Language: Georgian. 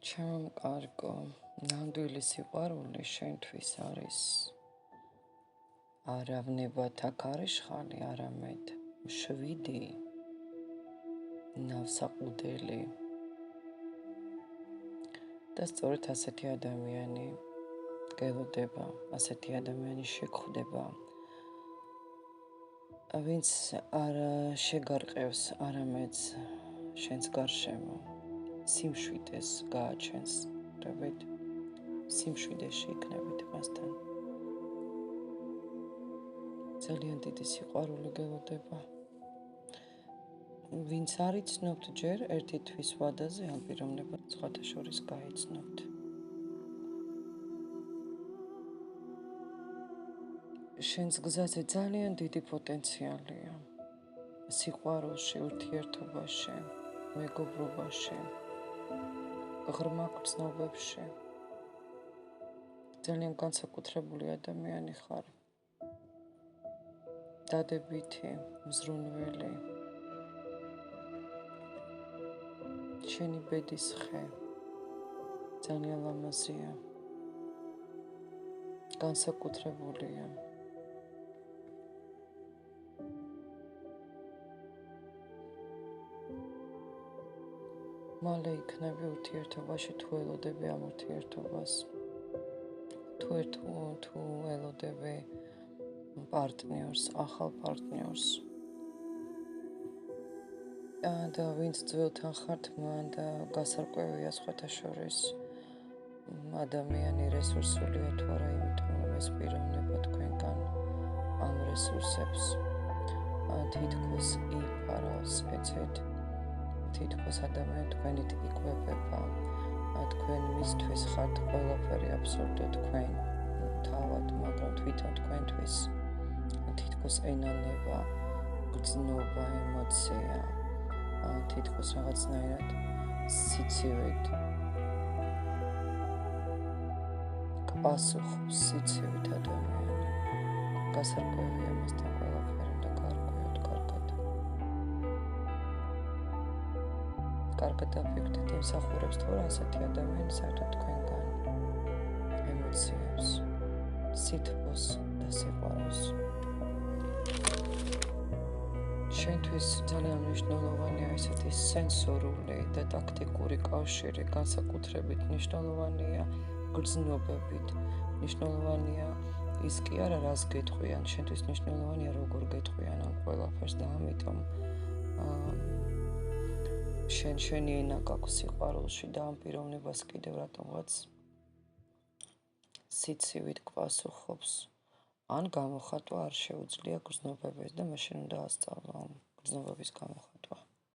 ჩემო მყარგო, ნამდვილი სიყვარული შენთვის არის არა ვნებათა ქარიშხალი, არამედ მშვიდი ნავსაყუდელი და სწორედ ასეთი ადამიანი გელოდება, ასეთი ადამიანი შეგხვდება, ვინც არ შეგარყევს არამედ შენს გარშემო, სიმშვიდეს გააჩენს, რებით სიმშვიდეში იქნებით მასთან. ძალიან დიდი სიყვარული გელოდება. ვინც არ იცნობთ ჯერ ერთი თვის ვადაზე, ამ პიროვნებას სხვათა შორის გაიცნობთ. შენს გზაზე ძალიან დიდი პოტენციალია. სიყვარულში, ურთიერთობაში, მეგობრობაში, ღრმა გრძნობებში. ძალიან განსაკუთრებული ადამიანი ხარ. დადებითი, მზრუნველი. შენი ბედის ხე ძალიან ლამაზია. განსაკუთრებულია. მალე იქნები ურთიერთობაში თუ ელოდები ამ ურთიერთობას. თუ ელოდები პარტნიორს, ახალ პარტნიორს. და ვინც ძველთან ხართ, მან და გასარკვევია სხვათა შორის ადამიანი რესურსულია თუ არა, იმიტომ რომ ეს პიროვნება თქვენგან ამ რესურსებს თითქოს იფარავს, ეცეთ. თითქოს ადამიანი თქვენით იკვებება, თქვენ მისთვის ხართ ყველაფერი აბსოლუტურად თქვენ თავად, მაგრამ თვითონ თქვენთვის თითქოს ენანება, გრძნობა, ემოცია, თითქოს რაღაცნაირად სიცივით, პასუხობს სიცივით ადამიანი. გასარკვევია მასთან ყველაფერი და გარკვევთ კარგად. კარგად დაფიქრდით, იმსახურებს თუ რა ასეთი ადამიანი საერთოდ თქვენგან ემოციებს, სითბოს და სიყვარულს. შენთვის ძალიან მნიშვნელოვანია ესეთი სენსორული და ტაქტიკური კავშირი, განსაკუთრებით მნიშვნელოვანია გრძნობებით, მნიშვნელოვანია ის კი არა, რას გეტყვიან, შენთვის მნიშვნელოვანია როგორ გეტყვიან ამ ყველაფერს და ამიტომ შენი ენა გაქვს სიყვარულში და ამ პიროვნებას კიდევ რატომღაც სიცივით გპასუხობს. ან გამოხატვა არ შეუძლია გრძნობების და მაშინ უნდა ასწავლო გრძნობების გამოხატვა.